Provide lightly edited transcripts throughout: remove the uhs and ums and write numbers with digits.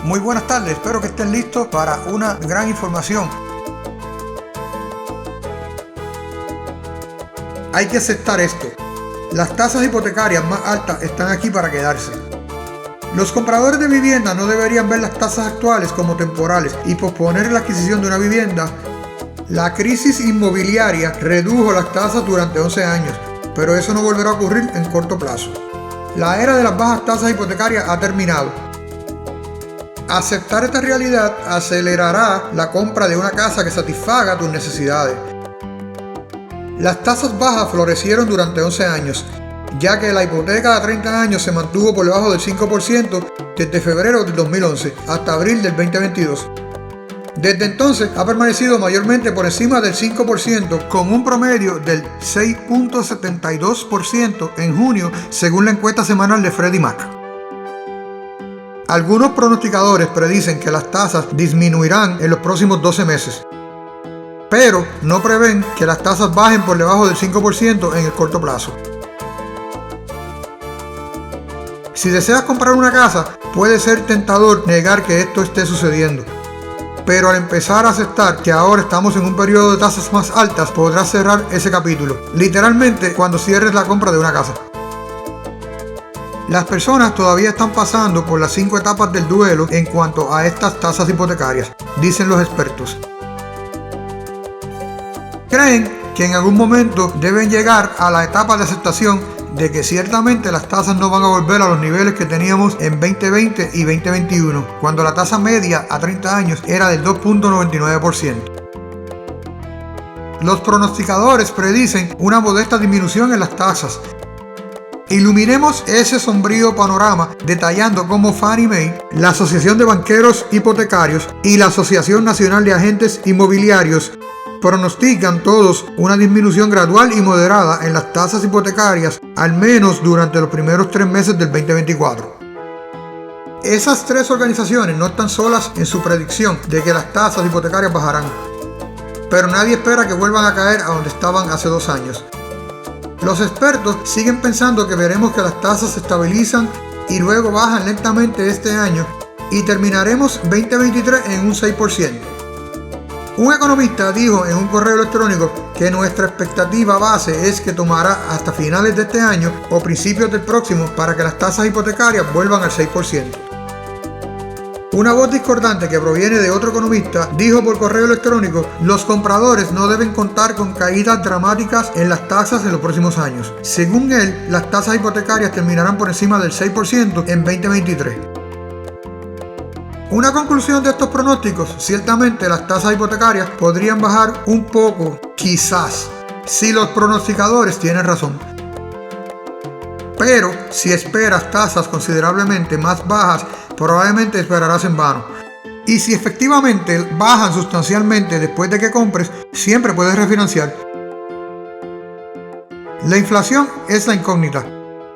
Muy buenas tardes, espero que estén listos para una gran información. Hay que aceptar esto. Las tasas hipotecarias más altas están aquí para quedarse. Los compradores de vivienda no deberían ver las tasas actuales como temporales y posponer la adquisición de una vivienda. La crisis inmobiliaria redujo las tasas durante 11 años, pero eso no volverá a ocurrir en corto plazo. La era de las bajas tasas hipotecarias ha terminado. Aceptar esta realidad acelerará la compra de una casa que satisfaga tus necesidades. Las tasas bajas florecieron durante 11 años, ya que la hipoteca a 30 años se mantuvo por debajo del 5% desde febrero del 2011 hasta abril del 2022. Desde entonces ha permanecido mayormente por encima del 5%, con un promedio del 6.72% en junio, según la encuesta semanal de Freddie Mac. Algunos pronosticadores predicen que las tasas disminuirán en los próximos 12 meses, pero no prevén que las tasas bajen por debajo del 5% en el corto plazo. Si deseas comprar una casa, puede ser tentador negar que esto esté sucediendo, pero al empezar a aceptar que ahora estamos en un periodo de tasas más altas, podrás cerrar ese capítulo, literalmente cuando cierres la compra de una casa. Las personas todavía están pasando por las 5 etapas del duelo en cuanto a estas tasas hipotecarias, dicen los expertos. Creen que en algún momento deben llegar a la etapa de aceptación de que ciertamente las tasas no van a volver a los niveles que teníamos en 2020 y 2021, cuando la tasa media a 30 años era del 2.99%. Los pronosticadores predicen una modesta disminución en las tasas. Iluminemos ese sombrío panorama detallando cómo Fannie Mae, la Asociación de Banqueros Hipotecarios y la Asociación Nacional de Agentes Inmobiliarios pronostican todos una disminución gradual y moderada en las tasas hipotecarias, al menos durante los primeros 3 meses del 2024. Esas 3 organizaciones no están solas en su predicción de que las tasas hipotecarias bajarán, pero nadie espera que vuelvan a caer a donde estaban hace 2 años. Los expertos siguen pensando que veremos que las tasas se estabilizan y luego bajan lentamente este año y terminaremos 2023 en un 6%. Un economista dijo en un correo electrónico que nuestra expectativa base es que tomará hasta finales de este año o principios del próximo para que las tasas hipotecarias vuelvan al 6%. Una voz discordante que proviene de otro economista dijo por correo electrónico: los compradores no deben contar con caídas dramáticas en las tasas en los próximos años. Según él, las tasas hipotecarias terminarán por encima del 6% en 2023. Una conclusión de estos pronósticos: ciertamente las tasas hipotecarias podrían bajar un poco, quizás, si los pronosticadores tienen razón. Pero si esperas tasas considerablemente más bajas, probablemente esperarás en vano. Y si efectivamente bajan sustancialmente después de que compres, siempre puedes refinanciar. La inflación es la incógnita.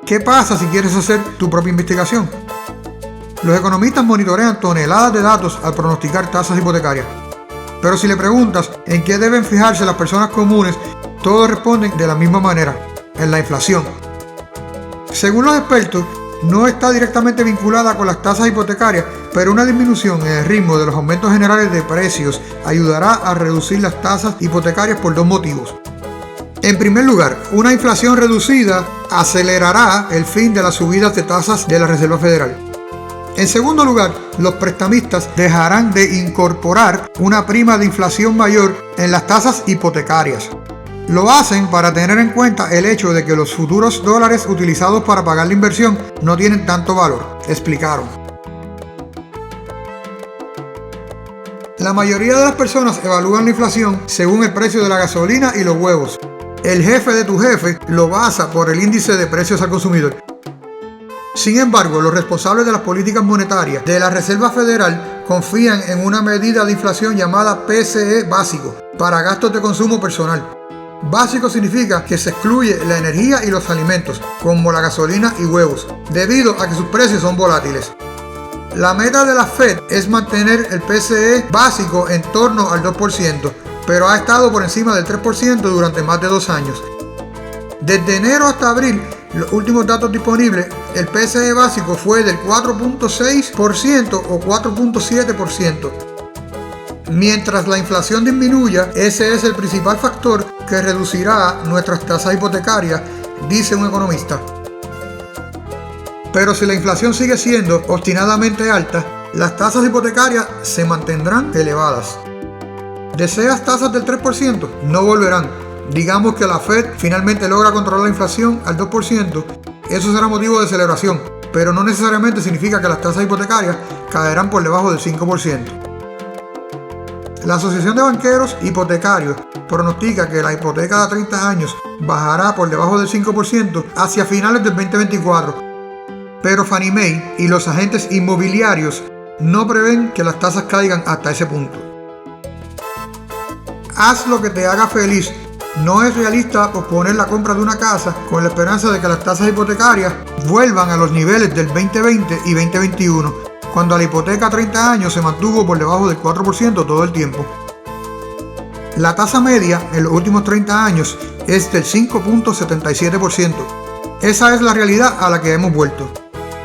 ¿Qué pasa si quieres hacer tu propia investigación? Los economistas monitorean toneladas de datos al pronosticar tasas hipotecarias. Pero si le preguntas en qué deben fijarse las personas comunes, todos responden de la misma manera: en la inflación. Según los expertos, no está directamente vinculada con las tasas hipotecarias, pero una disminución en el ritmo de los aumentos generales de precios ayudará a reducir las tasas hipotecarias por 2 motivos. En primer lugar, una inflación reducida acelerará el fin de las subidas de tasas de la Reserva Federal. En segundo lugar, los prestamistas dejarán de incorporar una prima de inflación mayor en las tasas hipotecarias. Lo hacen para tener en cuenta el hecho de que los futuros dólares utilizados para pagar la inversión no tienen tanto valor, explicaron. La mayoría de las personas evalúan la inflación según el precio de la gasolina y los huevos. El jefe de tu jefe lo basa por el índice de precios al consumidor. Sin embargo, los responsables de las políticas monetarias de la Reserva Federal confían en una medida de inflación llamada PCE básico para gastos de consumo personal. Básico significa que se excluye la energía y los alimentos, como la gasolina y huevos, debido a que sus precios son volátiles. La meta de la Fed es mantener el PCE básico en torno al 2%, pero ha estado por encima del 3% durante más de 2 años. Desde enero hasta abril, los últimos datos disponibles, el PSE básico fue del 4.6% o 4.7%. Mientras la inflación disminuya, ese es el principal factor que reducirá nuestras tasas hipotecarias, dice un economista. Pero si la inflación sigue siendo obstinadamente alta, las tasas hipotecarias se mantendrán elevadas. ¿Deseas tasas del 3%? No volverán. Digamos que la Fed finalmente logra controlar la inflación al 2%, eso será motivo de celebración, pero no necesariamente significa que las tasas hipotecarias caerán por debajo del 5%. La Asociación de Banqueros Hipotecarios pronostica que la hipoteca de 30 años bajará por debajo del 5% hacia finales del 2024, pero Fannie Mae y los agentes inmobiliarios no prevén que las tasas caigan hasta ese punto. Haz lo que te haga feliz. No es realista posponer la compra de una casa con la esperanza de que las tasas hipotecarias vuelvan a los niveles del 2020 y 2021, cuando la hipoteca a 30 años se mantuvo por debajo del 4% todo el tiempo. La tasa media en los últimos 30 años es del 5.77%. Esa es la realidad a la que hemos vuelto.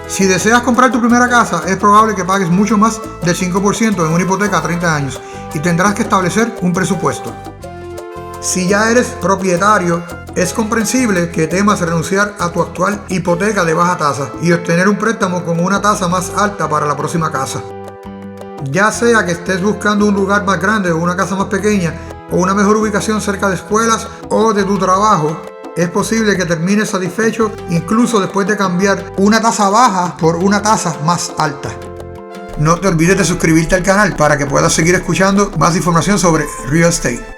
Si deseas comprar tu primera casa, es probable que pagues mucho más del 5% en una hipoteca a 30 años y tendrás que establecer un presupuesto. Si ya eres propietario, es comprensible que temas renunciar a tu actual hipoteca de baja tasa y obtener un préstamo con una tasa más alta para la próxima casa. Ya sea que estés buscando un lugar más grande o una casa más pequeña o una mejor ubicación cerca de escuelas o de tu trabajo, es posible que termines satisfecho incluso después de cambiar una tasa baja por una tasa más alta. No te olvides de suscribirte al canal para que puedas seguir escuchando más información sobre real estate.